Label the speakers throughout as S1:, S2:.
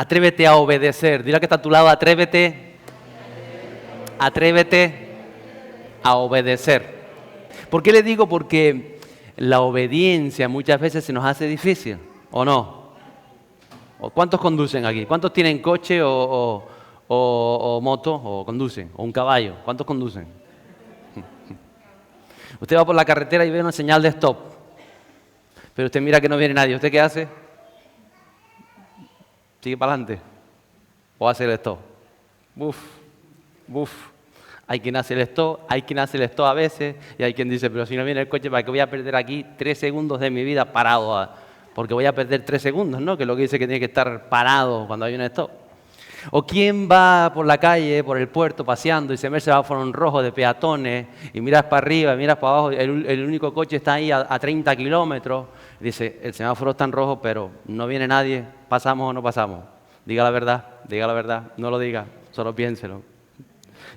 S1: Atrévete a obedecer. Dile que está a tu lado, atrévete. Atrévete a obedecer. ¿Por qué le digo? Porque la obediencia muchas veces se nos hace difícil, ¿o no? ¿O cuántos conducen aquí? ¿Cuántos tienen coche o moto o conducen? ¿O un caballo? ¿Cuántos conducen? Usted va por la carretera y ve una señal de stop, pero usted mira que no viene nadie. ¿Usted qué hace? ¿Sigue para adelante? ¿O hace el stop? Buf, buf. Hay quien hace el stop, hay quien hace el stop a veces, y hay quien dice, pero si no viene el coche, ¿para qué voy a perder aquí 3 segundos de mi vida parado? Porque voy a perder 3 segundos, ¿no? Que es lo que dice que tiene que estar parado cuando hay un stop. O quién va por la calle, por el puerto, paseando y se ve el semáforo en rojo de peatones y miras para arriba, miras para abajo, el único coche está ahí a 30 kilómetros. Dice, el semáforo está en rojo, pero no viene nadie, ¿pasamos o no pasamos? Diga la verdad, no lo diga, solo piénselo.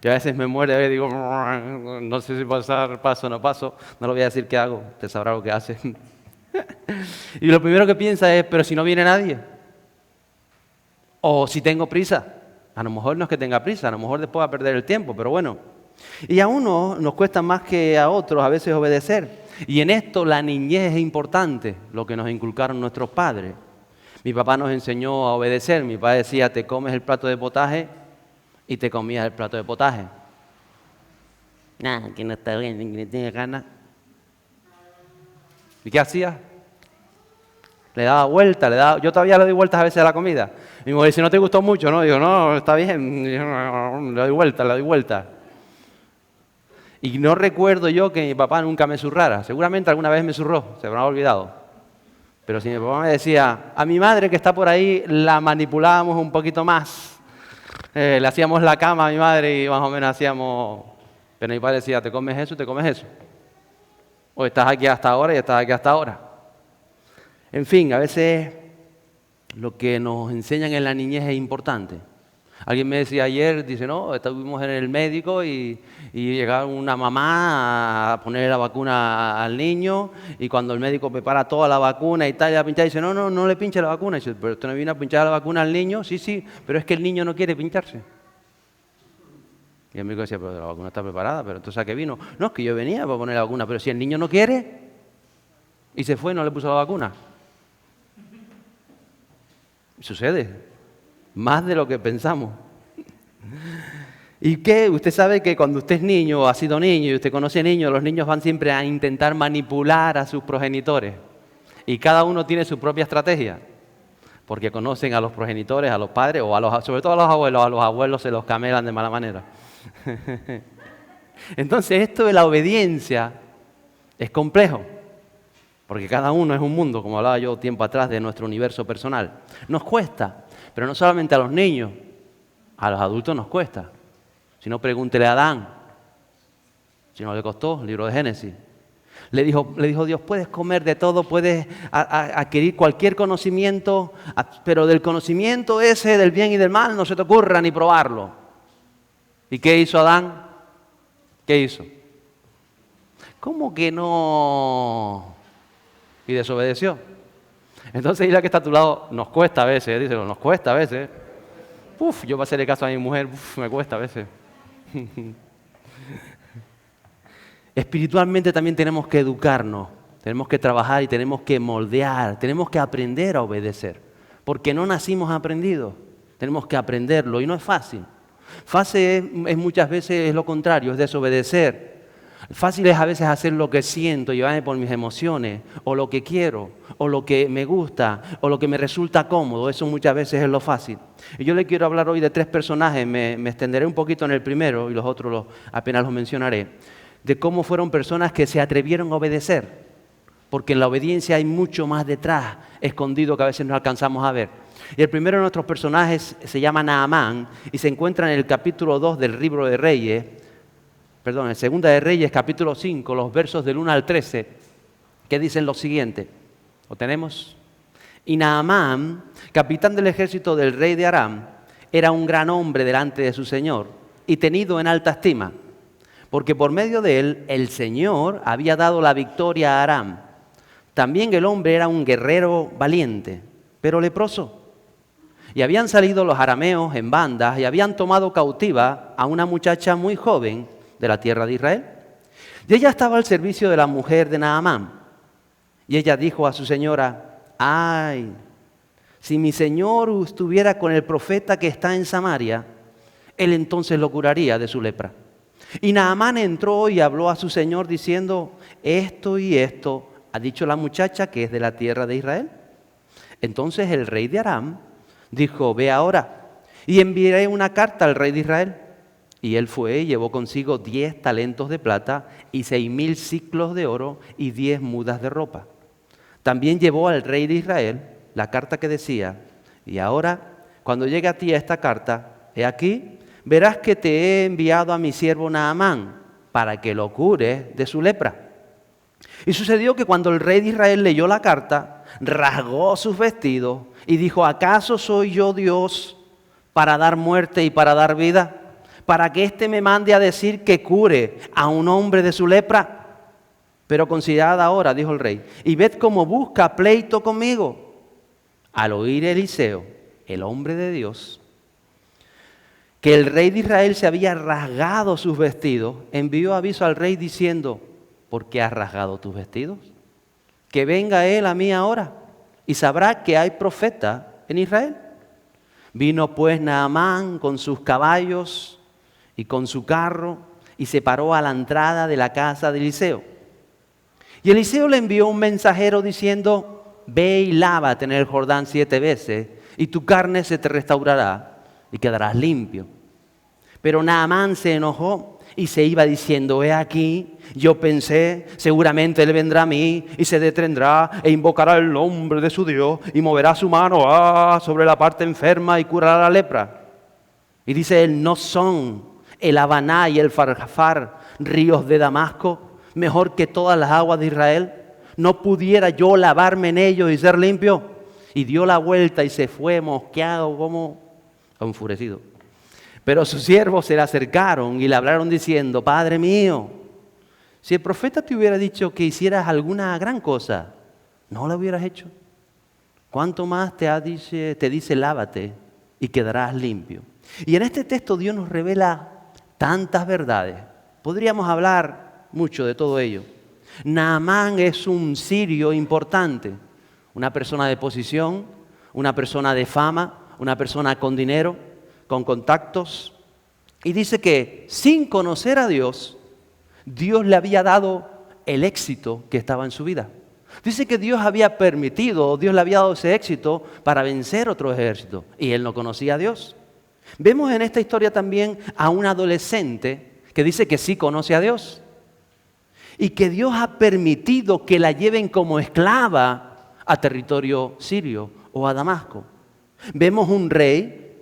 S1: Yo a veces me muero y digo, no sé si pasar, paso o no paso, no lo voy a decir qué hago, usted sabrá lo que hace. Y lo primero que piensa es, pero si no viene nadie. O si tengo prisa. A lo mejor no es que tenga prisa, a lo mejor después va a perder el tiempo, pero bueno. Y a uno nos cuesta más que a otros a veces obedecer. Y en esto la niñez es importante, lo que nos inculcaron nuestros padres. Mi papá nos enseñó a obedecer. Mi papá decía, te comes el plato de potaje y te comías el plato de potaje. Nada, que no está bien, que no tiene ganas. ¿Y qué hacía? Le daba vuelta, yo todavía le doy vueltas a veces a la comida. Mi mujer dice, ¿no te gustó mucho? No, digo, no, está bien, le doy vuelta. Y no recuerdo yo que mi papá nunca me zurrara. Seguramente alguna vez me zurró, se me habrá olvidado. Pero si mi papá me decía, a mi madre que está por ahí la manipulábamos un poquito más. Le hacíamos la cama a mi madre y más o menos hacíamos... Pero mi padre decía, te comes eso. O estás aquí hasta ahora y estás aquí hasta ahora. En fin, a veces lo que nos enseñan en la niñez es importante. Alguien me decía ayer, dice, no, estuvimos en el médico y llegaba una mamá a poner la vacuna al niño y cuando el médico prepara toda la vacuna y tal, y la pincha, dice, no le pinche la vacuna. Y dice, pero usted no vino a pinchar la vacuna al niño. Sí, pero es que el niño no quiere pincharse. Y el médico decía, pero la vacuna está preparada, pero entonces ¿a qué vino? No, es que yo venía para poner la vacuna, pero si el niño no quiere y se fue y no le puso la vacuna. Sucede, más de lo que pensamos. ¿Y qué? Usted sabe que cuando usted es niño o ha sido niño y usted conoce niños, los niños van siempre a intentar manipular a sus progenitores. Y cada uno tiene su propia estrategia. Porque conocen a los progenitores, a los padres, o sobre todo a los abuelos se los camelan de mala manera. Entonces esto de la obediencia es complejo. Porque cada uno es un mundo, como hablaba yo tiempo atrás de nuestro universo personal. Nos cuesta, pero no solamente a los niños, a los adultos nos cuesta. Si no, pregúntele a Adán. Si no le costó, el libro de Génesis. Le dijo Dios, puedes comer de todo, puedes adquirir cualquier conocimiento, pero del conocimiento ese del bien y del mal no se te ocurra ni probarlo. ¿Y qué hizo Adán? ¿Qué hizo? ¿Cómo que no? Y desobedeció. Entonces, la que está a tu lado, nos cuesta a veces, díselo, nos cuesta a veces. Yo para hacerle caso a mi mujer, me cuesta a veces. Espiritualmente también tenemos que educarnos, tenemos que trabajar y tenemos que moldear, tenemos que aprender a obedecer. Porque no nacimos aprendidos, tenemos que aprenderlo y no es fácil. Fácil es muchas veces es lo contrario, es desobedecer. Fácil es a veces hacer lo que siento, llevarme por mis emociones, o lo que quiero, o lo que me gusta, o lo que me resulta cómodo. Eso muchas veces es lo fácil. Y yo le quiero hablar hoy de 3 personajes, me extenderé un poquito en el primero y los otros apenas los mencionaré, de cómo fueron personas que se atrevieron a obedecer. Porque en la obediencia hay mucho más detrás, escondido, que a veces no alcanzamos a ver. Y el primero de nuestros personajes se llama Naamán y se encuentra en el capítulo 2 del libro de Reyes, en Segunda de Reyes, capítulo 5, los versos del 1 al 13, que dicen lo siguiente. ¿Lo tenemos? Y Naamán, capitán del ejército del rey de Aram, era un gran hombre delante de su señor y tenido en alta estima, porque por medio de él el Señor había dado la victoria a Aram. También el hombre era un guerrero valiente, pero leproso. Y habían salido los arameos en bandas y habían tomado cautiva a una muchacha muy joven de la tierra de Israel. Y ella estaba al servicio de la mujer de Naamán. Y ella dijo a su señora: ¡ay! Si mi señor estuviera con el profeta que está en Samaria, él entonces lo curaría de su lepra. Y Naamán entró y habló a su señor diciendo: esto y esto ha dicho la muchacha que es de la tierra de Israel. Entonces el rey de Aram dijo: ve ahora y enviaré una carta al rey de Israel. Y él fue y llevó consigo 10 talentos de plata y 6,000 siclos de oro y 10 mudas de ropa. También llevó al rey de Israel la carta que decía: y ahora, cuando llegue a ti esta carta, he aquí, verás que te he enviado a mi siervo Naamán para que lo cures de su lepra. Y sucedió que cuando el rey de Israel leyó la carta, rasgó sus vestidos y dijo: ¿acaso soy yo Dios para dar muerte y para dar vida? ¿Para que éste me mande a decir que cure a un hombre de su lepra? Pero considerad ahora, dijo el rey, y ved cómo busca pleito conmigo. Al oír Eliseo, el hombre de Dios, que el rey de Israel se había rasgado sus vestidos, envió aviso al rey diciendo: ¿por qué has rasgado tus vestidos? Que venga él a mí ahora y sabrá que hay profeta en Israel. Vino pues Naamán con sus caballos y con su carro y se paró a la entrada de la casa de Eliseo. Y Eliseo le envió un mensajero diciendo: ve y lávate en el Jordán 7 veces y tu carne se te restaurará y quedarás limpio. Pero Naamán se enojó y se iba diciendo: he aquí, yo pensé, seguramente él vendrá a mí y se detendrá e invocará el nombre de su Dios y moverá su mano sobre la parte enferma y curará la lepra. Y dice él: ¿no son el Habaná y el Farfar ríos de Damasco mejor que todas las aguas de Israel? ¿No pudiera yo lavarme en ellos y ser limpio? Y dio la vuelta y se fue mosqueado como enfurecido. Pero sus siervos se le acercaron y le hablaron diciendo: Padre mío, si el profeta te hubiera dicho que hicieras alguna gran cosa, ¿no la hubieras hecho? ¿Cuánto más te dice lávate y quedarás limpio? Y en este texto Dios nos revela tantas verdades. Podríamos hablar mucho de todo ello. Naamán es un sirio importante, una persona de posición, una persona de fama, una persona con dinero, con contactos. Y dice que sin conocer a Dios, Dios le había dado el éxito que estaba en su vida. Dice que Dios había permitido, Dios le había dado ese éxito para vencer otro ejército. Y él no conocía a Dios. Vemos en esta historia también a un adolescente que dice que sí conoce a Dios. Y que Dios ha permitido que la lleven como esclava a territorio sirio o a Damasco. Vemos un rey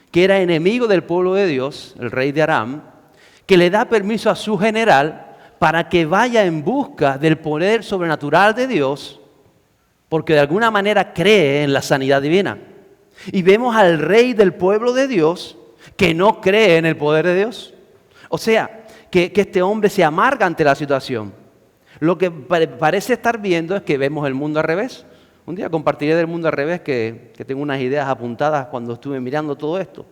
S1: que era enemigo del pueblo de Dios, el rey de Aram, que le da permiso a su general para que vaya en busca del poder sobrenatural de Dios, porque de alguna manera cree en la sanidad divina. Y vemos al rey del pueblo de Dios que no cree en el poder de Dios. O sea, que este hombre se amarga ante la situación. Lo que parece estar viendo es que vemos el mundo al revés. Un día compartiré del mundo al revés, que tengo unas ideas apuntadas cuando estuve mirando todo esto.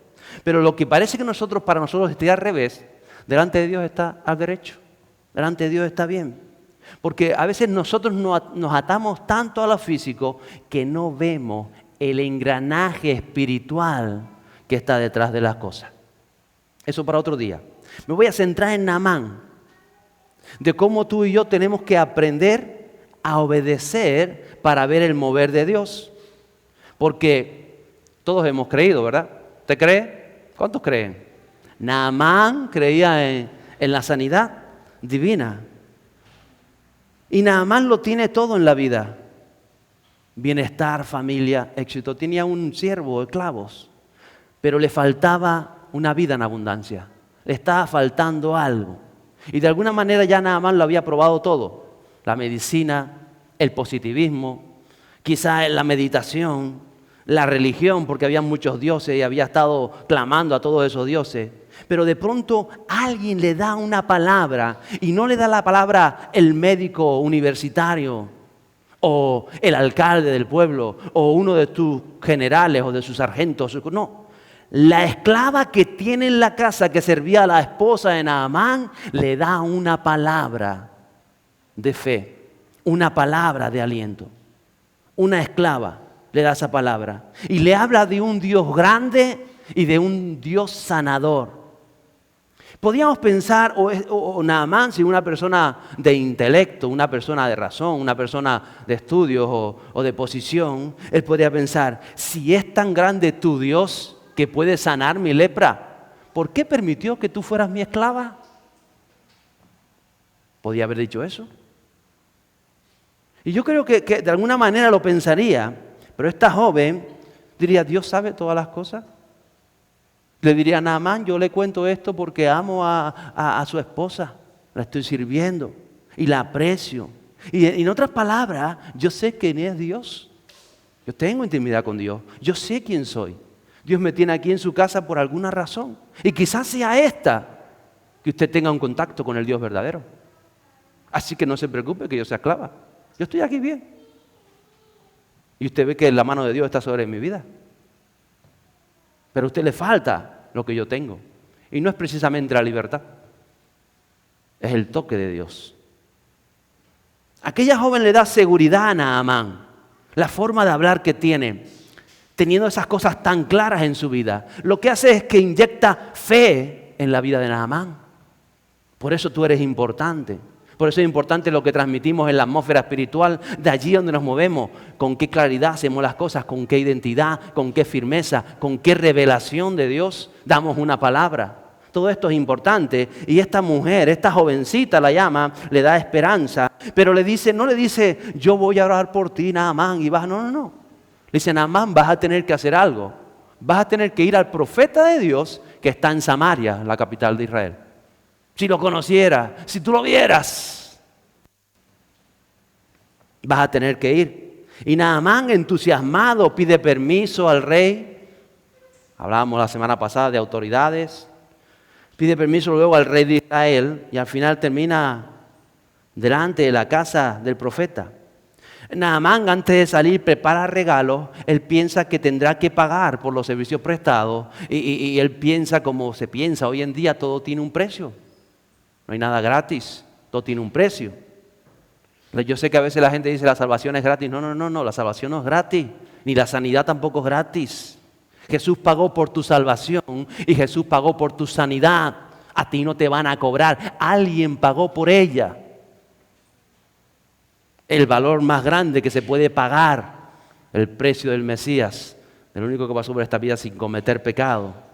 S1: Pero lo que parece que para nosotros esté al revés, delante de Dios está al derecho. Delante de Dios está bien. Porque a veces nosotros nos atamos tanto a lo físico que no vemos el engranaje espiritual que está detrás de las cosas. Eso para otro día. Me voy a centrar en Naamán, de cómo tú y yo tenemos que aprender a obedecer para ver el mover de Dios. Porque todos hemos creído, ¿verdad? ¿Usted cree? ¿Cuántos creen? Naamán creía en la sanidad divina. Y Naamán lo tiene todo en la vida. Bienestar, familia, éxito. Tenía un siervo, esclavos, pero le faltaba una vida en abundancia. Le estaba faltando algo. Y de alguna manera ya Naamán lo había probado todo. La medicina, el positivismo, quizás la meditación, la religión, porque había muchos dioses y había estado clamando a todos esos dioses. Pero de pronto alguien le da una palabra, y no le da la palabra el médico universitario, o el alcalde del pueblo, o uno de tus generales o de sus sargentos. No, la esclava que tiene en la casa, que servía a la esposa de Naamán, le da una palabra de fe, una palabra de aliento. Una esclava le da esa palabra y le habla de un Dios grande y de un Dios sanador. Podríamos pensar, o Naamán, si una persona de intelecto, una persona de razón, una persona de estudios o de posición, él podría pensar, si es tan grande tu Dios que puede sanar mi lepra, ¿por qué permitió que tú fueras mi esclava? ¿Podía haber dicho eso? Y yo creo que de alguna manera lo pensaría, pero esta joven diría, ¿Dios sabe todas las cosas? Le diría a Naamán, yo le cuento esto porque amo a su esposa, la estoy sirviendo y la aprecio. Y en otras palabras, yo sé quién es Dios. Yo tengo intimidad con Dios, yo sé quién soy. Dios me tiene aquí en su casa por alguna razón. Y quizás sea esta, que usted tenga un contacto con el Dios verdadero. Así que no se preocupe que yo sea esclava. Yo estoy aquí bien. Y usted ve que la mano de Dios está sobre mi vida. Pero a usted le falta lo que yo tengo. Y no es precisamente la libertad. Es el toque de Dios. Aquella joven le da seguridad a Naamán. La forma de hablar que tiene, teniendo esas cosas tan claras en su vida, lo que hace es que inyecta fe en la vida de Naamán. Por eso tú eres importante. Por eso es importante lo que transmitimos en la atmósfera espiritual, de allí donde nos movemos, con qué claridad hacemos las cosas, con qué identidad, con qué firmeza, con qué revelación de Dios damos una palabra. Todo esto es importante y esta mujer, esta jovencita la llama, le da esperanza, pero no le dice, yo voy a orar por ti, Naamán, y vas, no. Le dice, Naamán, vas a tener que hacer algo. Vas a tener que ir al profeta de Dios que está en Samaria, la capital de Israel. Si lo conocieras, si tú lo vieras, vas a tener que ir. Y Naamán, entusiasmado, pide permiso al rey. Hablábamos la semana pasada de autoridades. Pide permiso luego al rey de Israel y al final termina delante de la casa del profeta. Naamán, antes de salir, prepara regalos. Él piensa que tendrá que pagar por los servicios prestados y él piensa como se piensa. Hoy en día todo tiene un precio. No hay nada gratis, todo tiene un precio. Yo sé que a veces la gente dice la salvación es gratis. No, la salvación no es gratis, ni la sanidad tampoco es gratis. Jesús pagó por tu salvación y Jesús pagó por tu sanidad. A ti no te van a cobrar, alguien pagó por ella. El valor más grande que se puede pagar, el precio del Mesías, el único que pasó por esta vida sin cometer pecado.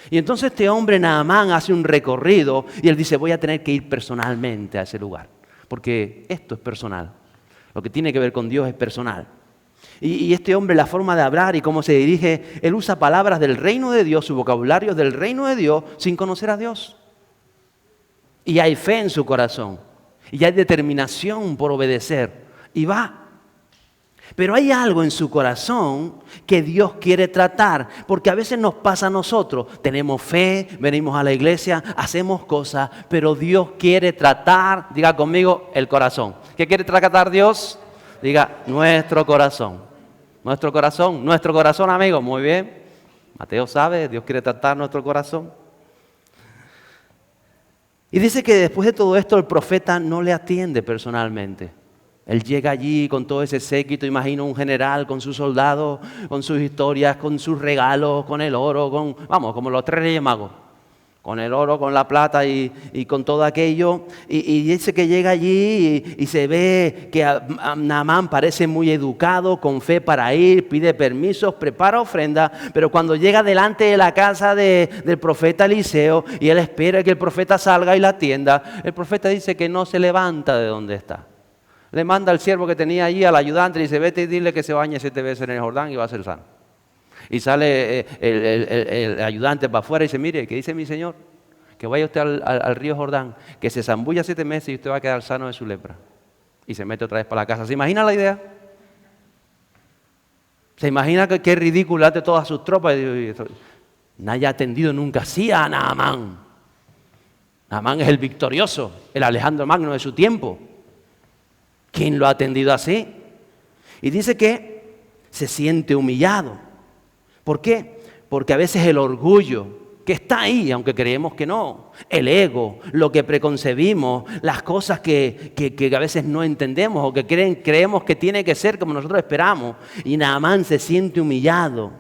S1: Y entonces este hombre Naamán hace un recorrido y él dice, voy a tener que ir personalmente a ese lugar, porque esto es personal. Lo que tiene que ver con Dios es personal. Y este hombre, la forma de hablar y cómo se dirige, él usa palabras del reino de Dios, su vocabulario es del reino de Dios, sin conocer a Dios. Y hay fe en su corazón, y hay determinación por obedecer, y va. Pero hay algo en su corazón que Dios quiere tratar, porque a veces nos pasa a nosotros, tenemos fe, venimos a la iglesia, hacemos cosas, pero Dios quiere tratar, diga conmigo, el corazón. ¿Qué quiere tratar Dios? Diga, nuestro corazón. Nuestro corazón, amigo, muy bien. Mateo sabe, Dios quiere tratar nuestro corazón. Y dice que después de todo esto el profeta no le atiende personalmente. Él llega allí con todo ese séquito, imagino un general con sus soldados, con sus historias, con sus regalos, con el oro, como los 3 Reyes Magos. Con el oro, con la plata y con todo aquello. Y dice que llega allí y se ve que Naamán parece muy educado, con fe para ir, pide permisos, prepara ofrenda. Pero cuando llega delante de la casa del profeta Eliseo y él espera que el profeta salga y la atienda, el profeta dice que no se levanta de donde está. Le manda al siervo que tenía allí, al ayudante, y dice, vete y dile que se bañe 7 veces en el Jordán y va a ser sano. Y sale el ayudante para afuera y dice, mire, ¿qué dice mi señor? Que vaya usted al río Jordán, que se zambulla 7 meses y usted va a quedar sano de su lepra. Y se mete otra vez para la casa. ¿Se imagina la idea? ¿Se imagina qué ridículo ante todas sus tropas? No haya atendido nunca así a Naamán. Naamán es el victorioso, el Alejandro Magno de su tiempo. ¿Quién lo ha atendido así? Y dice que se siente humillado. ¿Por qué? Porque a veces el orgullo, que está ahí, aunque creemos que no, el ego, lo que preconcebimos, las cosas que a veces no entendemos o que creemos que tiene que ser como nosotros esperamos. Y Naamán se siente humillado.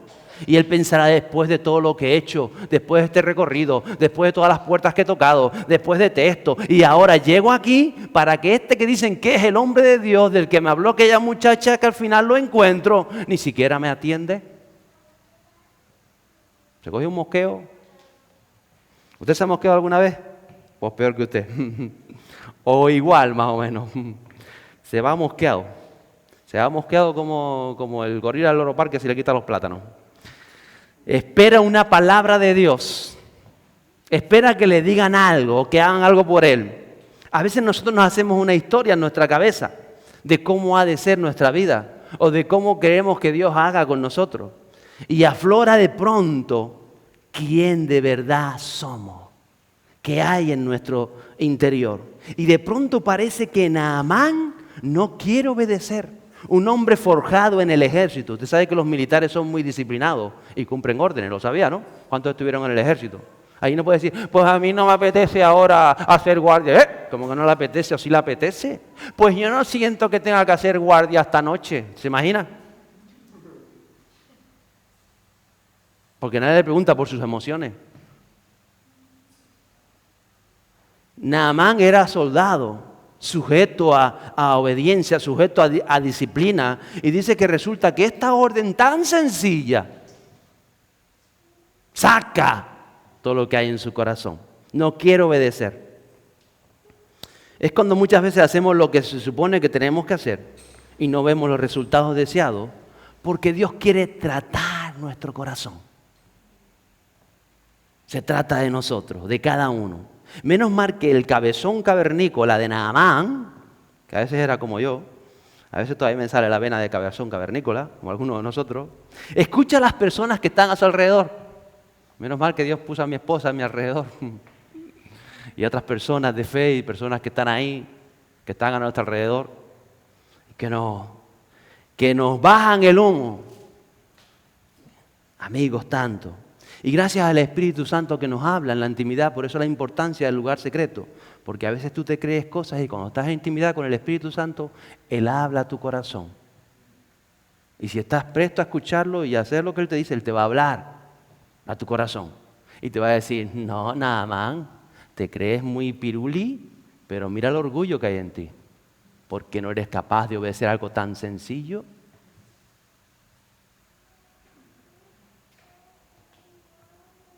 S1: Y él pensará, después de todo lo que he hecho, después de este recorrido, después de todas las puertas que he tocado, después de esto, y ahora llego aquí para que este que dicen que es el hombre de Dios, del que me habló aquella muchacha que al final lo encuentro, ni siquiera me atiende. ¿Se cogió un mosqueo? ¿Usted se ha mosqueado alguna vez? Pues peor que usted. O igual, más o menos. Se va mosqueado. Se va mosqueado como el gorila del Loro Parque si le quita los plátanos. Espera una palabra de Dios. Espera que le digan algo, que hagan algo por él. A veces nosotros nos hacemos una historia en nuestra cabeza de cómo ha de ser nuestra vida o de cómo queremos que Dios haga con nosotros. Y aflora de pronto quién de verdad somos, qué hay en nuestro interior. Y de pronto parece que Naamán no quiere obedecer. Un hombre forjado en el ejército. Usted sabe que los militares son muy disciplinados y cumplen órdenes, lo sabía, ¿no? ¿Cuántos estuvieron en el ejército? Ahí no puede decir, pues a mí no me apetece ahora hacer guardia. ¿Cómo que no le apetece o sí le apetece? Pues yo no siento que tenga que hacer guardia esta noche. ¿Se imagina? Porque nadie le pregunta por sus emociones. Naamán era soldado, sujeto a obediencia, sujeto a disciplina. Y dice que resulta que esta orden tan sencilla saca todo lo que hay en su corazón. No quiere obedecer. Es cuando muchas veces hacemos lo que se supone que tenemos que hacer y no vemos los resultados deseados, porque Dios quiere tratar nuestro corazón. Se trata de nosotros, de cada uno. Menos mal que el cabezón cavernícola de Naamán, que a veces era como yo, a veces todavía me sale la vena de cabezón cavernícola, como algunos de nosotros, escucha a las personas que están a su alrededor. Menos mal que Dios puso a mi esposa a mi alrededor. Y otras personas de fe y personas que están ahí, que están a nuestro alrededor, que nos bajan el humo. Amigos tanto. Y gracias al Espíritu Santo que nos habla en la intimidad, por eso la importancia del lugar secreto. Porque a veces tú te crees cosas y cuando estás en intimidad con el Espíritu Santo, Él habla a tu corazón. Y si estás presto a escucharlo y a hacer lo que Él te dice, Él te va a hablar a tu corazón. Y te va a decir, no, Naamán, te crees muy pirulí, pero mira el orgullo que hay en ti. Porque no eres capaz de obedecer algo tan sencillo.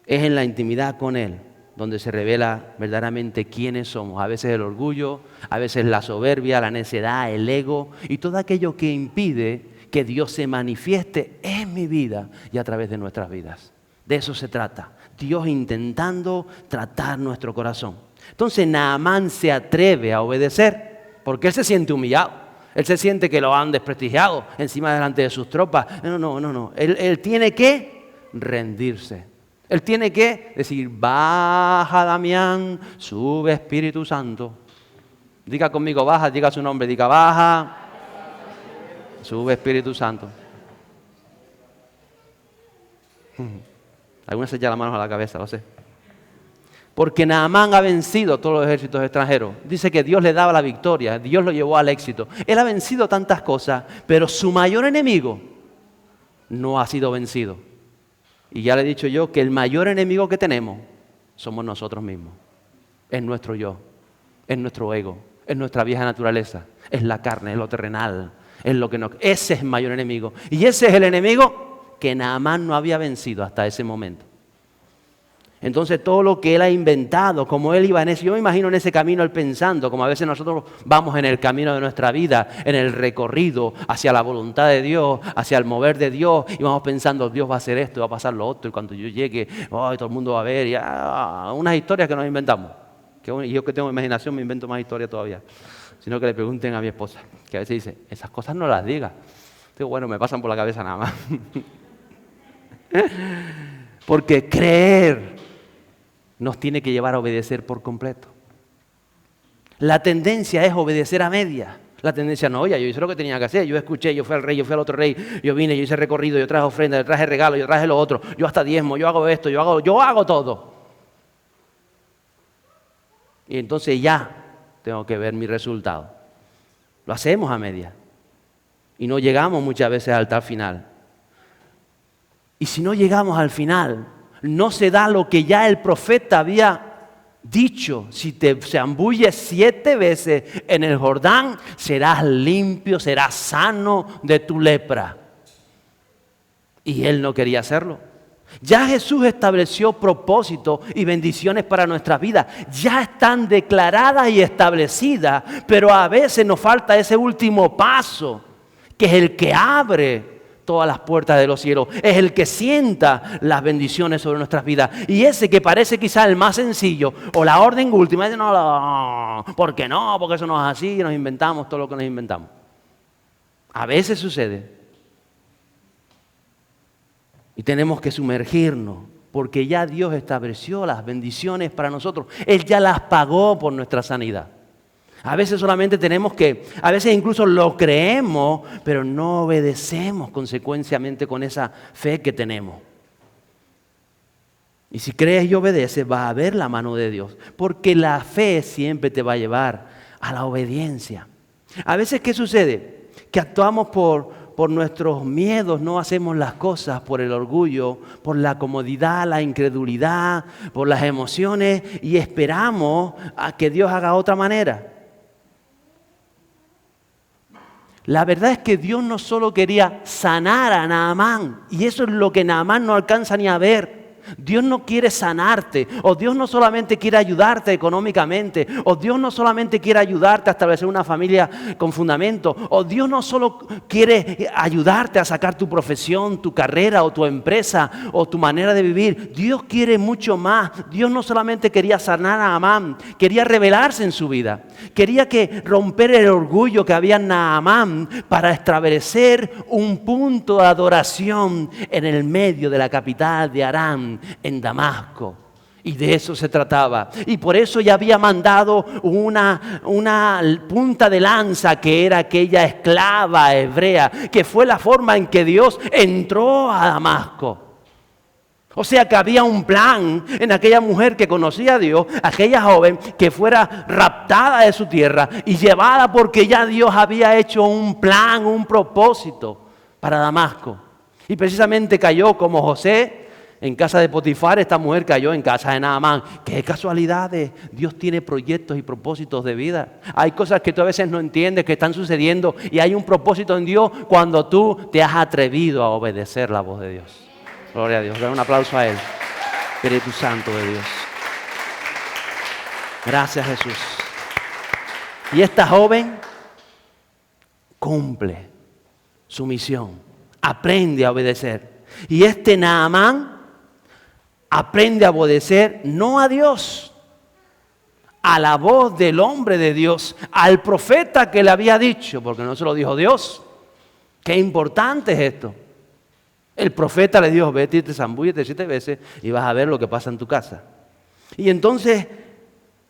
S1: Es en la intimidad con Él donde se revela verdaderamente quiénes somos. A veces el orgullo, a veces la soberbia, la necedad, el ego y todo aquello que impide que Dios se manifieste en mi vida y a través de nuestras vidas. De eso se trata. Dios intentando tratar nuestro corazón. Entonces Naamán se atreve a obedecer porque él se siente humillado. Él se siente que lo han desprestigiado encima delante de sus tropas. No. Él tiene que rendirse. Él tiene que decir, baja Damián, sube Espíritu Santo. Diga conmigo, baja, diga su nombre, diga baja, sube Espíritu Santo. Algunos se echan las manos a la cabeza, lo sé. Porque Naamán ha vencido a todos los ejércitos extranjeros. Dice que Dios le daba la victoria, Dios lo llevó al éxito. Él ha vencido tantas cosas, pero su mayor enemigo no ha sido vencido. Y ya le he dicho yo que el mayor enemigo que tenemos somos nosotros mismos. Es nuestro yo, es nuestro ego, es nuestra vieja naturaleza, es la carne, es lo terrenal, es lo que nos... Ese es el mayor enemigo. Y ese es el enemigo que Naamán no había vencido hasta ese momento. Entonces todo lo que él ha inventado, como él iba en ese, yo me imagino en ese camino él pensando, como a veces nosotros vamos en el camino de nuestra vida, en el recorrido hacia la voluntad de Dios, hacia el mover de Dios, y vamos pensando, Dios va a hacer esto, va a pasar lo otro, y cuando yo llegue, todo el mundo va a ver, y unas historias que nos inventamos. Y yo que tengo imaginación me invento más historias todavía, sino que le pregunten a mi esposa, que a veces dice, esas cosas no las digas. Digo, bueno, me pasan por la cabeza nada más. Porque creer nos tiene que llevar a obedecer por completo. La tendencia es obedecer a medias. La tendencia no, ya yo hice lo que tenía que hacer, yo escuché, yo fui al rey, yo fui al otro rey, yo vine, yo hice recorrido, yo traje ofrenda, yo traje regalo, yo traje lo otro, yo hasta diezmo, yo hago esto, yo hago todo. Y entonces ya tengo que ver mi resultado. Lo hacemos a media. Y no llegamos muchas veces al tal final. Y si no llegamos al final, no se da lo que ya el profeta había dicho: si te zambulles 7 veces en el Jordán, serás limpio, serás sano de tu lepra. Y él no quería hacerlo. Ya Jesús estableció propósitos y bendiciones para nuestras vidas. Ya están declaradas y establecidas, pero a veces nos falta ese último paso, que es el que abre todas las puertas de los cielos, es el que sienta las bendiciones sobre nuestras vidas. Y ese que parece quizá el más sencillo o la orden última, no, ¿por qué no? Porque eso no es así, nos inventamos todo lo que nos inventamos. A veces sucede. Y tenemos que sumergirnos, porque ya Dios estableció las bendiciones para nosotros. Él ya las pagó por nuestra sanidad. A veces solamente a veces incluso lo creemos, pero no obedecemos consecuenciamente con esa fe que tenemos. Y si crees y obedeces, vas a ver la mano de Dios, porque la fe siempre te va a llevar a la obediencia. A veces, ¿qué sucede? Que actuamos por nuestros miedos, no hacemos las cosas por el orgullo, por la comodidad, la incredulidad, por las emociones, y esperamos a que Dios haga otra manera. La verdad es que Dios no solo quería sanar a Naamán, y eso es lo que Naamán no alcanza ni a ver. Dios no quiere sanarte, o Dios no solamente quiere ayudarte económicamente, o Dios no solamente quiere ayudarte a establecer una familia con fundamento, o Dios no solo quiere ayudarte a sacar tu profesión, tu carrera o tu empresa o tu manera de vivir. Dios quiere mucho más. Dios no solamente quería sanar a Naamán, quería revelarse en su vida. Quería romper el orgullo que había en Naamán para establecer un punto de adoración en el medio de la capital de Aram, en Damasco. Y de eso se trataba. Y por eso ya había mandado una punta de lanza, que era aquella esclava hebrea, que fue la forma en que Dios entró a Damasco. O sea que había un plan en aquella mujer que conocía a Dios, aquella joven que fuera raptada de su tierra y llevada, porque ya Dios había hecho un plan, un propósito para Damasco. Y precisamente cayó como José en casa de Potifar. Esta mujer cayó en casa de Naamán. ¡Qué casualidades! Dios tiene proyectos y propósitos de vida. Hay cosas que tú a veces no entiendes que están sucediendo, y hay un propósito en Dios cuando tú te has atrevido a obedecer la voz de Dios. Gloria a Dios. Dale un aplauso a Él. Espíritu Santo de Dios. Gracias, Jesús. Y esta joven cumple su misión. Aprende a obedecer. Y este Naamán aprende a obedecer no a Dios, a la voz del hombre de Dios, al profeta que le había dicho, porque no se lo dijo Dios. Qué importante es esto. El profeta le dijo: vete y te zambúllete 7 veces y vas a ver lo que pasa en tu casa. Y entonces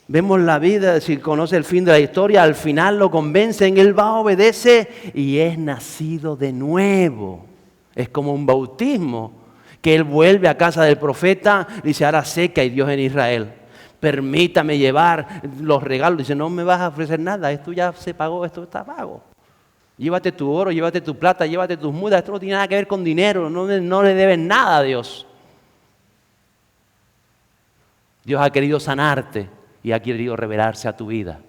S1: vemos la vida, si conoce el fin de la historia, al final lo convencen, él va, obedece y es nacido de nuevo. Es como un bautismo, que él vuelve a casa del profeta, dice: ahora sé que hay Dios en Israel, permítame llevar los regalos. Dice: no me vas a ofrecer nada, esto ya se pagó, esto está pago. Llévate tu oro, llévate tu plata, llévate tus mudas, esto no tiene nada que ver con dinero, no le debes nada a Dios. Dios ha querido sanarte y ha querido revelarse a tu vida.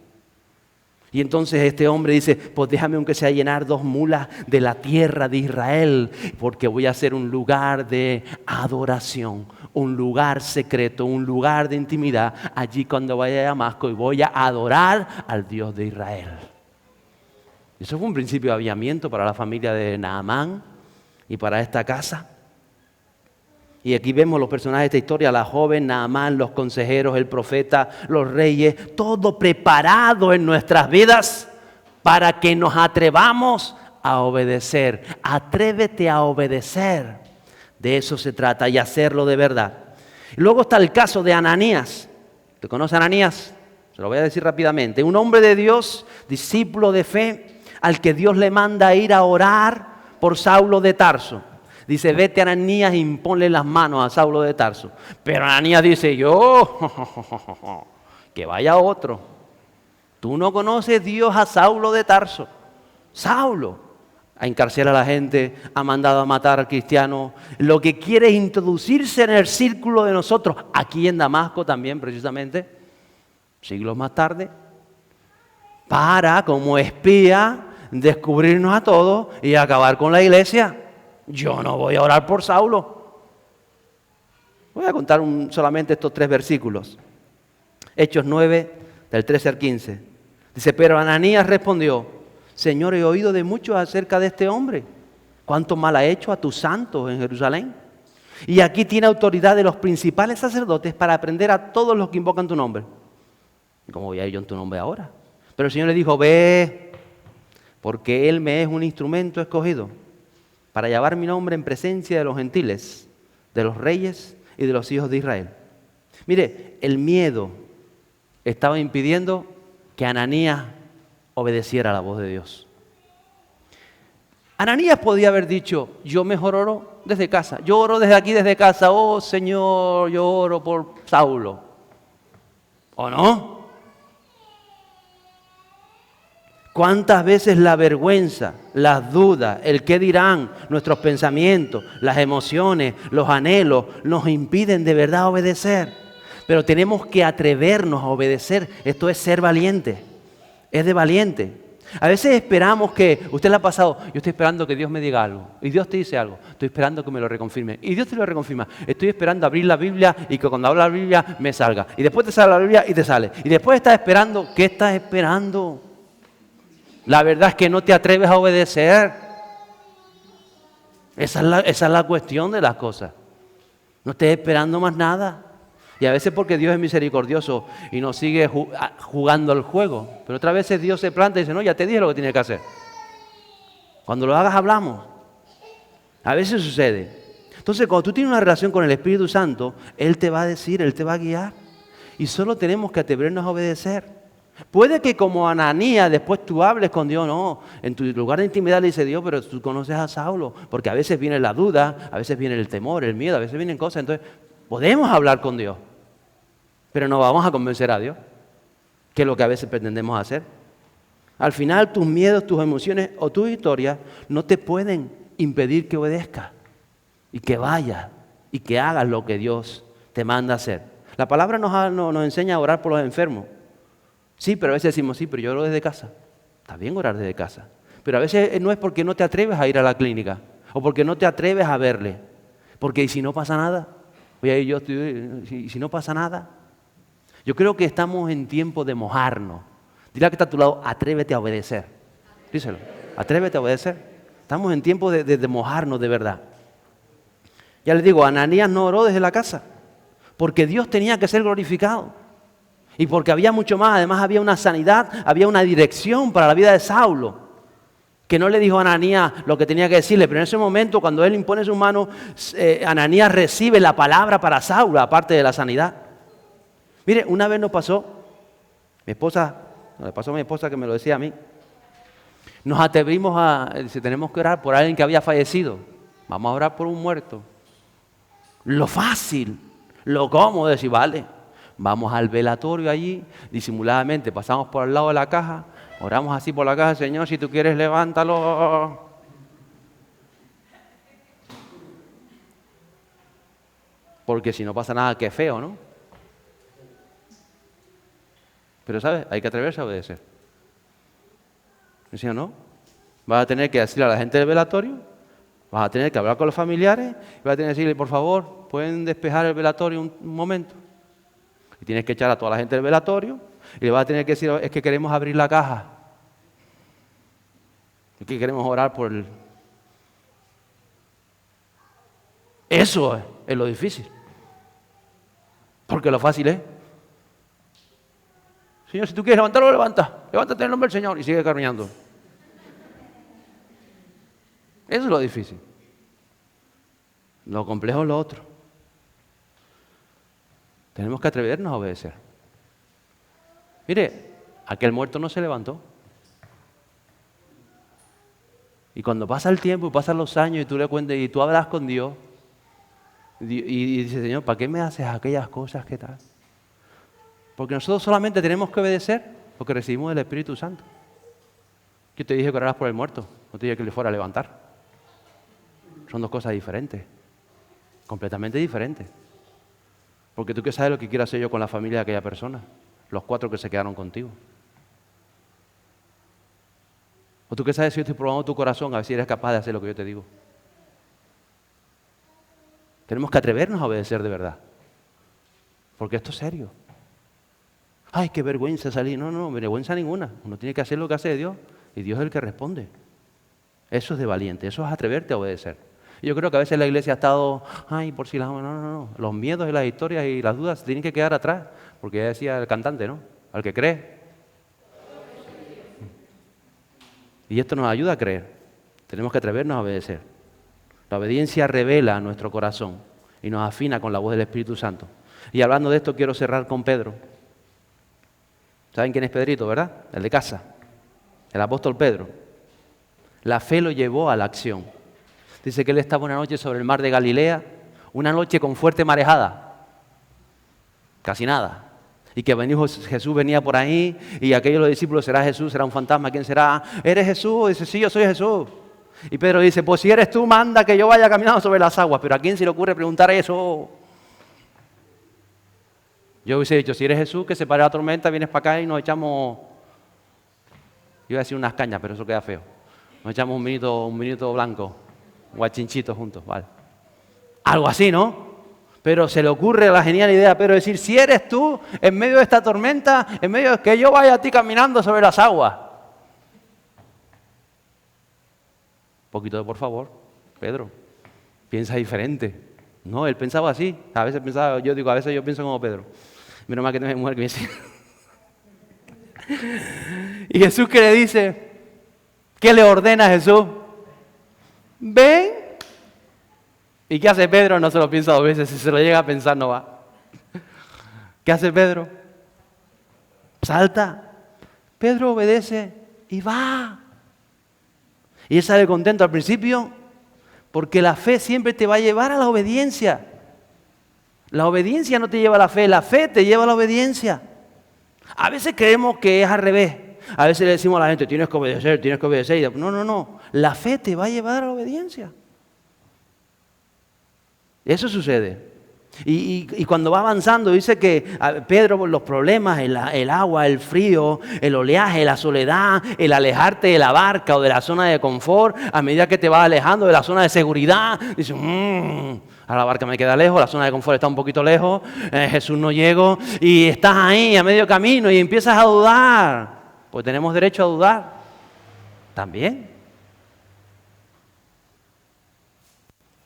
S1: Y entonces este hombre dice: pues déjame aunque sea llenar 2 mulas de la tierra de Israel, porque voy a hacer un lugar de adoración, un lugar secreto, un lugar de intimidad, allí cuando vaya a Damasco, y voy a adorar al Dios de Israel. Eso fue un principio de avivamiento para la familia de Naamán y para esta casa. Y aquí vemos los personajes de esta historia: la joven, Naamán, los consejeros, el profeta, los reyes, todo preparado en nuestras vidas para que nos atrevamos a obedecer. Atrévete a obedecer. De eso se trata, y hacerlo de verdad. Y luego está el caso de Ananías. ¿Te conoce Ananías? Se lo voy a decir rápidamente. Un hombre de Dios, discípulo de fe, al que Dios le manda a ir a orar por Saulo de Tarso. Dice, vete a Ananías e imponle las manos a Saulo de Tarso. Pero Ananías dice, yo, que vaya otro. Tú no conoces Dios a Saulo de Tarso. Saulo encarcela a la gente, ha mandado a matar al cristiano. Lo que quiere es introducirse en el círculo de nosotros, aquí en Damasco también precisamente, siglos más tarde, para como espía descubrirnos a todos y acabar con la iglesia. Yo no voy a orar por Saulo. Voy a contar solamente estos 3 versículos. Hechos 9, del 13 al 15. Dice, pero Ananías respondió, Señor, he oído de muchos acerca de este hombre. Cuánto mal ha hecho a tus santos en Jerusalén. Y aquí tiene autoridad de los principales sacerdotes para aprender a todos los que invocan tu nombre. ¿Cómo voy a ir yo en tu nombre ahora? Pero el Señor le dijo, ve, porque Él me es un instrumento escogido para llevar mi nombre en presencia de los gentiles, de los reyes y de los hijos de Israel. Mire, el miedo estaba impidiendo que Ananías obedeciera la voz de Dios. Ananías podía haber dicho, yo mejor oro desde casa. Yo oro desde aquí, desde casa. Oh, Señor, yo oro por Saulo. ¿O no? ¿Cuántas veces la vergüenza, las dudas, el qué dirán, nuestros pensamientos, las emociones, los anhelos nos impiden de verdad obedecer? Pero tenemos que atrevernos a obedecer. Esto es ser valiente. Es de valiente. A veces esperamos que, usted le ha pasado, yo estoy esperando que Dios me diga algo. Y Dios te dice algo. Estoy esperando que me lo reconfirme. Y Dios te lo reconfirma. Estoy esperando abrir la Biblia y que cuando abra la Biblia me salga. Y después te sale la Biblia y te sale. Y después estás esperando. ¿Qué estás esperando? La verdad es que no te atreves a obedecer. Esa es la cuestión de las cosas. No estés esperando más nada. Y a veces porque Dios es misericordioso y no sigue jugando el juego. Pero otras veces Dios se planta y dice, no, ya te dije lo que tienes que hacer. Cuando lo hagas hablamos. A veces sucede. Entonces cuando tú tienes una relación con el Espíritu Santo, Él te va a decir, Él te va a guiar. Y solo tenemos que atrevernos a obedecer. Puede que como Ananías después tú hables con Dios, no, en tu lugar de intimidad le dice Dios, pero tú conoces a Saulo, porque a veces viene la duda, a veces viene el temor, el miedo, a veces vienen cosas, entonces podemos hablar con Dios, pero no vamos a convencer a Dios, que es lo que a veces pretendemos hacer. Al final tus miedos, tus emociones o tus historias no te pueden impedir que obedezcas y que vayas y que hagas lo que Dios te manda hacer. La palabra nos enseña a orar por los enfermos. Sí, pero a veces decimos, sí, pero yo oro desde casa. Está bien orar desde casa. Pero a veces no es porque no te atreves a ir a la clínica o porque no te atreves a verle. Porque ¿y si no pasa nada? Oye, ¿y si no pasa nada? Yo creo que estamos en tiempo de mojarnos. Dile al que está a tu lado, atrévete a obedecer. Díselo, atrévete a obedecer. Estamos en tiempo de mojarnos de verdad. Ya les digo, Ananías no oró desde la casa porque Dios tenía que ser glorificado. Y porque había mucho más, además había una sanidad, había una dirección para la vida de Saulo, que no le dijo a Ananías lo que tenía que decirle, pero en ese momento cuando él impone su mano, Ananías recibe la palabra para Saulo, aparte de la sanidad. Mire, una vez nos pasó, le pasó a mi esposa que me lo decía a mí, nos atrevimos si tenemos que orar por alguien que había fallecido, vamos a orar por un muerto. Lo fácil, lo cómodo, decir, vale. Vamos al velatorio allí, disimuladamente, pasamos por el lado de la caja, oramos así por la caja, Señor, si tú quieres, levántalo. Porque si no pasa nada, qué feo, ¿no? Pero, ¿sabes? Hay que atreverse a obedecer. ¿Sí o no? Vas a tener que decirle a la gente del velatorio, vas a tener que hablar con los familiares, y vas a tener que decirle, por favor, ¿pueden despejar el velatorio un momento? Y tienes que echar a toda la gente del velatorio y le vas a tener que decir, es que queremos abrir la caja. Es que queremos orar por el... Eso es lo difícil. Porque lo fácil es, Señor, si tú quieres levantarlo, levanta. Levántate en el nombre del Señor y sigue caminando. Eso es lo difícil. Lo complejo es lo otro. Tenemos que atrevernos a obedecer. Mire, aquel muerto no se levantó. Y cuando pasa el tiempo y pasan los años y tú le cuentas y tú hablas con Dios y dices, Señor, ¿para qué me haces aquellas cosas que tal? Porque nosotros solamente tenemos que obedecer lo que recibimos del Espíritu Santo. Yo te dije que oraras por el muerto, no te dije que le fuera a levantar. Son dos cosas diferentes, completamente diferentes. Porque tú qué sabes lo que quiero hacer yo con la familia de aquella persona, los 4 que se quedaron contigo. O tú qué sabes si yo estoy probando tu corazón, a ver si eres capaz de hacer lo que yo te digo. Tenemos que atrevernos a obedecer de verdad, porque esto es serio. Ay, qué vergüenza salir. No, no, vergüenza ninguna. Uno tiene que hacer lo que hace Dios y Dios es el que responde. Eso es de valiente, eso es atreverte a obedecer. Y yo creo que a veces la iglesia ha estado, ay, por si las... No, no, no. Los miedos y las historias y las dudas tienen que quedar atrás, porque ya decía el cantante, ¿no? Al que cree. Y esto nos ayuda a creer. Tenemos que atrevernos a obedecer. La obediencia revela nuestro corazón y nos afina con la voz del Espíritu Santo. Y hablando de esto, quiero cerrar con Pedro. ¿Saben quién es Pedrito, verdad? El de casa. El apóstol Pedro. La fe lo llevó a la acción. Dice que él estaba una noche sobre el mar de Galilea, una noche con fuerte marejada. Casi nada. Y que Jesús venía por ahí y aquellos los discípulos, ¿será Jesús? ¿Será un fantasma? ¿Quién será? ¿Eres Jesús? Dice, sí, yo soy Jesús. Y Pedro dice, pues si eres tú, manda que yo vaya caminando sobre las aguas. Pero ¿a quién se le ocurre preguntar eso? Yo hubiese dicho, si eres Jesús, que se pare la tormenta, vienes para acá y nos echamos, iba a decir unas cañas, pero eso queda feo. Nos echamos un minuto blanco, guachinchito juntos, vale. Algo así, ¿no? Pero se le ocurre la genial idea, pero decir, si eres tú, en medio de esta tormenta, en medio de que yo vaya a ti caminando sobre las aguas. Un poquito de por favor, Pedro, piensa diferente. No, él pensaba así. A veces yo pienso como Pedro. Menos mal que tengo mujer que me dice. Y Jesús que le dice, ¿qué le ordena a Jesús? Ven. ¿Y qué hace Pedro? No se lo piensa 2 veces. Si se lo llega a pensar, no va. ¿Qué hace Pedro? Salta. Pedro obedece y va. Y él sale contento al principio, porque la fe siempre te va a llevar a la obediencia. La obediencia no te lleva a la fe te lleva a la obediencia. A veces creemos que es al revés. A veces le decimos a la gente, tienes que obedecer. No, no, no. La fe te va a llevar a la obediencia. Eso sucede. Y cuando va avanzando, dice que Pedro, los problemas, el agua, el frío, el oleaje, la soledad, el alejarte de la barca o de la zona de confort, a medida que te vas alejando de la zona de seguridad, dices, a la barca me queda lejos, la zona de confort está un poquito lejos, Jesús no llego, y estás ahí a medio camino y empiezas a dudar. Pues tenemos derecho a dudar también.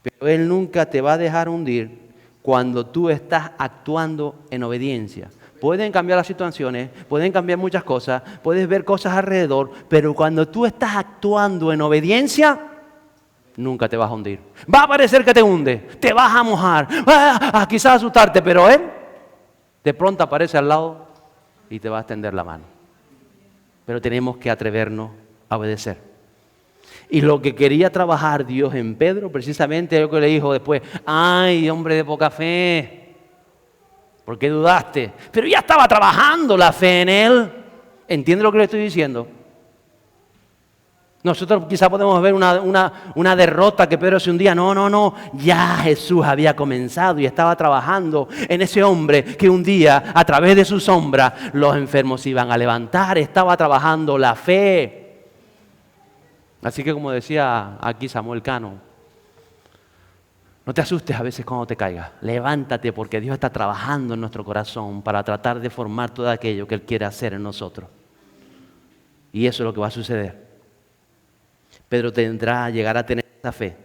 S1: Pero Él nunca te va a dejar hundir cuando tú estás actuando en obediencia. Pueden cambiar las situaciones, pueden cambiar muchas cosas, puedes ver cosas alrededor, pero cuando tú estás actuando en obediencia, nunca te vas a hundir. Va a parecer que te hunde, te vas a mojar, quizás asustarte, pero Él de pronto aparece al lado y te va a extender la mano. Pero tenemos que atrevernos a obedecer. Y lo que quería trabajar Dios en Pedro, precisamente es lo que le dijo después, ay, hombre de poca fe, ¿por qué dudaste? Pero ya estaba trabajando la fe en él. ¿Entiende lo que le estoy diciendo? Nosotros quizá podemos ver una derrota que Pedro se hundía. No. Ya Jesús había comenzado y estaba trabajando en ese hombre que un día, a través de su sombra, los enfermos se iban a levantar. Estaba trabajando la fe. Así que como decía aquí Samuel Cano, no te asustes a veces cuando te caigas. Levántate porque Dios está trabajando en nuestro corazón para tratar de formar todo aquello que Él quiere hacer en nosotros. Y eso es lo que va a suceder. Pedro llegará a tener esa fe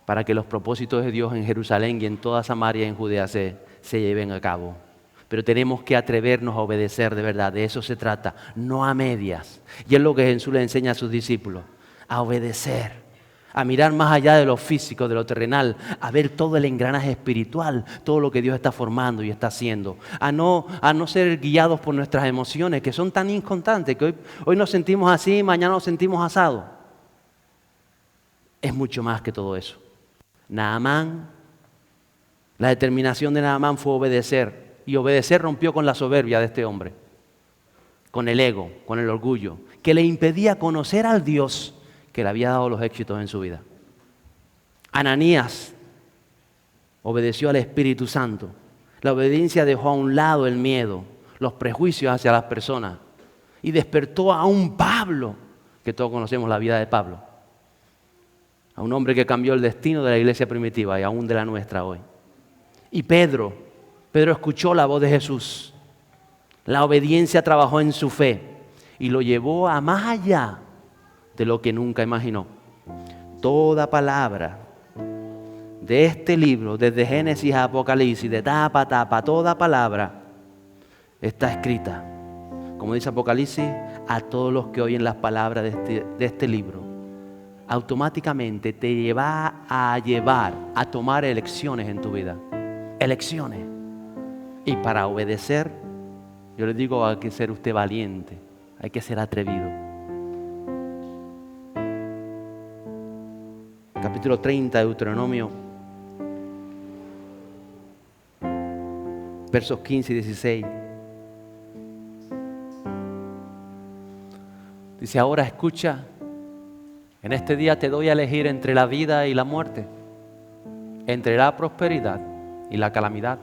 S1: para que los propósitos de Dios en Jerusalén y en toda Samaria y en Judea se lleven a cabo. Pero tenemos que atrevernos a obedecer de verdad, de eso se trata, no a medias. Y es lo que Jesús le enseña a sus discípulos, a obedecer, a mirar más allá de lo físico, de lo terrenal, a ver todo el engranaje espiritual, todo lo que Dios está formando y está haciendo, a no ser guiados por nuestras emociones que son tan inconstantes que hoy nos sentimos así, mañana nos sentimos asados. es mucho más que todo eso. Naamán, la determinación de Naamán fue obedecer. Y obedecer rompió con la soberbia de este hombre, con el ego, con el orgullo, que le impedía conocer al Dios que le había dado los éxitos en su vida. Ananías obedeció al Espíritu Santo. La obediencia dejó a un lado el miedo, los prejuicios hacia las personas y despertó a un Pablo, que todos conocemos la vida de Pablo, a un hombre que cambió el destino de la iglesia primitiva y aún de la nuestra hoy. Y Pedro escuchó la voz de Jesús. La obediencia trabajó en su fe y lo llevó a más allá de lo que nunca imaginó. Toda palabra de este libro, desde Génesis a Apocalipsis, de tapa a tapa, toda palabra está escrita, como dice Apocalipsis, a todos los que oyen las palabras de este libro. Automáticamente te va a llevar a tomar elecciones en tu vida. Elecciones. Y para obedecer, yo les digo, hay que ser usted valiente, hay que ser atrevido. Capítulo 30 de Deuteronomio, versos 15 y 16. Dice, ahora escucha, en este día te doy a elegir entre la vida y la muerte, entre la prosperidad y la calamidad.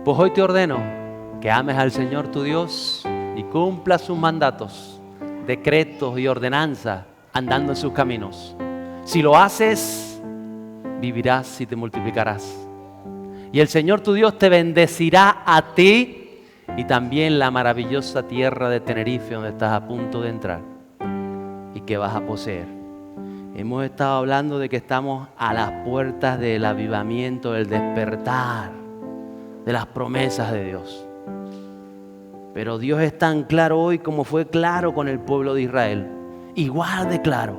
S1: Pues hoy te ordeno que ames al Señor tu Dios y cumplas sus mandatos, decretos y ordenanzas, andando en sus caminos. Si lo haces, vivirás y te multiplicarás. Y el Señor tu Dios te bendecirá a ti y también la maravillosa tierra de Tenerife, donde estás a punto de entrar y que vas a poseer. Hemos estado hablando de que estamos a las puertas del avivamiento, del despertar, de las promesas de Dios. Pero Dios es tan claro hoy como fue claro con el pueblo de Israel. Igual de claro.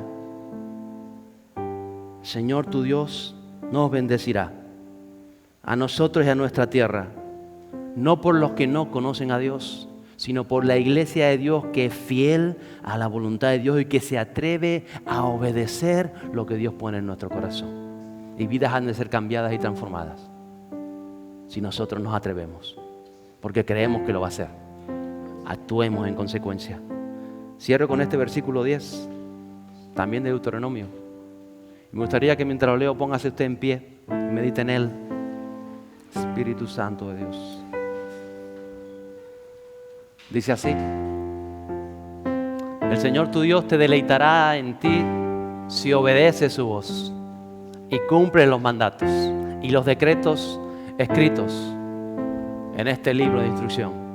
S1: Señor tu Dios nos bendecirá a nosotros y a nuestra tierra, no por los que no conocen a Dios, sino por la iglesia de Dios que es fiel a la voluntad de Dios y que se atreve a obedecer lo que Dios pone en nuestro corazón. Y vidas han de ser cambiadas y transformadas si nosotros nos atrevemos, porque creemos que lo va a hacer. Actuemos en consecuencia. Cierro con este versículo 10, también de Deuteronomio. Me gustaría que mientras lo leo póngase usted en pie y medite en él. Espíritu Santo de Dios. Dice así: el Señor tu Dios te deleitará en ti si obedeces su voz y cumples los mandatos y los decretos escritos en este libro de instrucción.